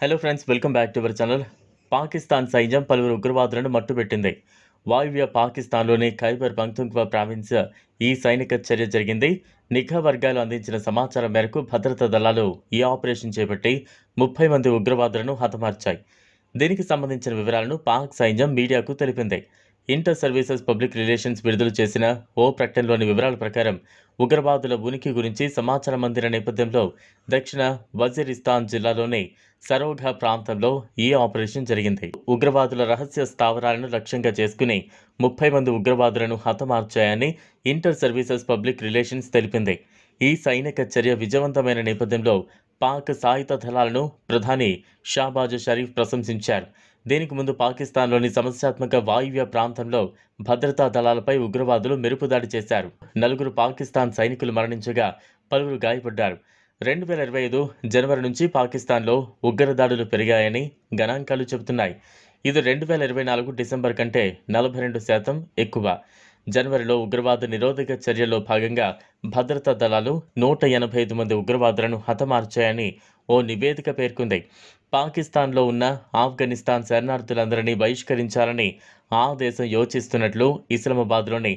Hello friends, welcome back to our channel. Pakistan సైన్యం పలువురు ఉగ్రవాదులను మట్టుపెట్టింది. వాయువ్య పాకిస్తాన్లోని ఖైబర్ పఖ్తూన్ఖ్వా ప్రావిన్స్ ఈ సైనిక చర్య జరిగింది. నిఘా వర్గాలు అందించిన సమాచారం మేరకు భద్రతా దళాలు ఈ ఆపరేషన్ చేపట్టి 30 మంది ఉగ్రవాదులను హతమార్చాయి. దీనికి సంబంధించిన వివరాలను పాక్ సైన్యం మీడియాకు తెలిపింది. ఇంటర్ సర్వీసెస్ పబ్లిక్ రిలేషన్స్ విడుదల చేసిన ఓ ప్రకటనలోని వివరాల ప్రకారం ఉగ్రవాదుల ఉనికి గురించి సమాచారం అందిన నేపథ్యంలో దక్షిణ వజీరిస్తాన్ జిల్లాలోని సరోఘా ప్రాంతంలో ఈ ఆపరేషన్ జరిగింది. ఉగ్రవాదుల రహస్య స్థావరాలను లక్ష్యంగా చేసుకుని 30 మంది ఉగ్రవాదులను హతమార్చాయని ఇంటర్ సర్వీసెస్ పబ్లిక్ రిలేషన్స్ తెలిపింది. ఈ సైనిక చర్య విజయవంతమైన నేపథ్యంలో పాక్ సాయుధ దళాలను ప్రధాని షాబాజ్ షరీఫ్ ప్రశంసించారు. దీనికి ముందు పాకిస్తాన్లోని సమస్యాత్మక వాయువ్య ప్రాంతంలో భద్రతా దళాలపై ఉగ్రవాదులు మెరుపుదాడి చేశారు. 4 పాకిస్తాన్ సైనికులు మరణించగా పలువురు గాయపడ్డారు. 2025 జనవరి నుంచి పాకిస్తాన్లో ఉగ్రదాడులు పెరిగాయని గణాంకాలు చెబుతున్నాయి. ఇది 2024 డిసెంబర్ కంటే 42% ఎక్కువ. జనవరిలో ఉగ్రవాద నిరోధక చర్యల్లో భాగంగా భద్రతా దళాలు 185 మంది ఉగ్రవాదులను హతమార్చాయని ఓ నివేదిక పేర్కొంది. పాకిస్తాన్లో ఉన్న ఆఫ్ఘనిస్తాన్ శరణార్థులందరినీ బహిష్కరించాలని ఆ దేశం యోచిస్తున్నట్లు ఇస్లామాబాద్లోని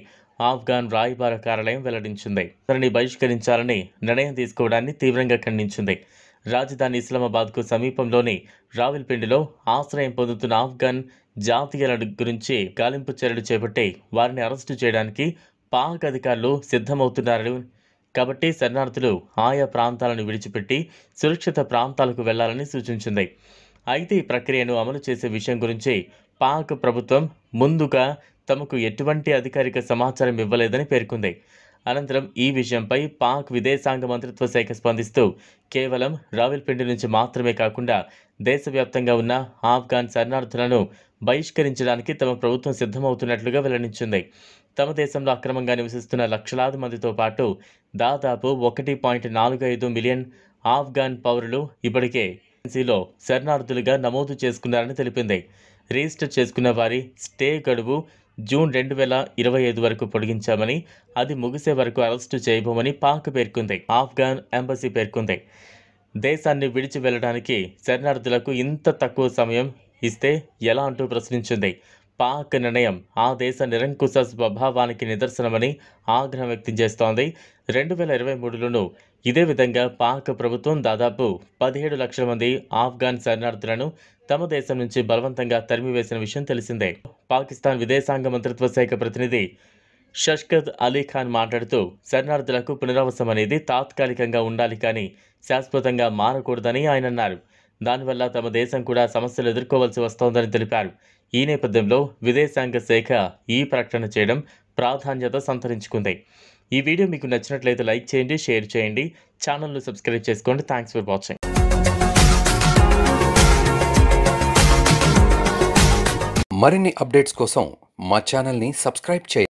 ఆఫ్ఘాన్ రాయబార కార్యాలయం వెల్లడించింది. వారిని బహిష్కరించాలని నిర్ణయం తీసుకోవడాన్ని తీవ్రంగా ఖండించింది. రాజధాని ఇస్లామాబాద్కు సమీపంలోని రావిల్పిండిలో ఆశ్రయం పొందుతున్న ఆఫ్ఘన్ జాతీయుల గురించి గాలింపు చర్యలు చేపట్టి వారిని అరెస్టు చేయడానికి పాక్ అధికారులు సిద్ధమవుతున్నారు. కాబట్టి శరణార్థులు ఆయా ప్రాంతాలను విడిచిపెట్టి సురక్షిత ప్రాంతాలకు వెళ్లాలని సూచించింది. అయితే ఈ ప్రక్రియను అమలు చేసే విషయం గురించి పాక్ ప్రభుత్వం ముందుగా తమకు ఎటువంటి అధికారిక సమాచారం ఇవ్వలేదని పేర్కొంది. అనంతరం ఈ విషయంపై పాక్ విదేశాంగ మంత్రిత్వ శాఖ స్పందిస్తూ కేవలం రావిల్పిండి నుంచి మాత్రమే కాకుండా దేశవ్యాప్తంగా ఉన్న ఆఫ్ఘాన్ శరణార్థులను బహిష్కరించడానికి తమ ప్రభుత్వం సిద్ధమవుతున్నట్లుగా వెల్లడించింది. తమ దేశంలో అక్రమంగా నివసిస్తున్న లక్షలాది మందితో పాటు దాదాపు 1.45 మిలియన్ ఆఫ్ఘాన్ పౌరులు ఇప్పటికే ఏజెన్సీలో శరణార్థులుగా నమోదు చేసుకున్నారని తెలిపింది. రిజిస్టర్ చేసుకున్న వారి స్టే గడువు జూన్ 2025 వరకు పొడిగించామని, అది ముగిసే వరకు అరెస్టు చేయబోమని పాక్ పేర్కొంది. ఆఫ్ఘాన్ ఎంబసీ పేర్కొంది. దేశాన్ని విడిచి వెళ్లడానికి శరణార్థులకు ఇంత తక్కువ సమయం ఇస్తే ఎలా అంటూ ప్రశ్నించింది. పాక్ నిర్ణయం ఆ దేశ నిరంకుశ స్వభావానికి నిదర్శనమని ఆగ్రహం వ్యక్తం చేస్తోంది. 2023లోనూ ఇదే విధంగా పాక్ ప్రభుత్వం దాదాపు 17 లక్షల మంది ఆఫ్ఘాన్ శరణార్థులను తమ దేశం నుంచి బలవంతంగా తరిమివేసిన విషయం తెలిసిందే. పాకిస్తాన్ విదేశాంగ మంత్రిత్వ శాఖ ప్రతినిధి షష్కత్ అలీ ఖాన్ మాట్లాడుతూ శరణార్థులకు పునరావాసం అనేది తాత్కాలికంగా ఉండాలి కానీ శాశ్వతంగా మారకూడదని ఆయన అన్నారు. దానివల్ల తమ దేశం కూడా సమస్యలు ఎదుర్కోవాల్సి వస్తోందని తెలిపారు. ఈ నేపథ్యంలో విదేశాంగ శాఖ ఈ ప్రకటన చేయడం ప్రాధాన్యత సంతరించుకుంది. ఈ వీడియో మీకు నచ్చినట్లయితే లైక్ చేయండి, షేర్ చేయండి, ఛానల్ను సబ్స్క్రైబ్ చేసుకోండి. Thanks for watching. మరిన్ని అప్డేట్స్ కోసం మా ఛానల్ని సబ్స్క్రైబ్ చేయండి.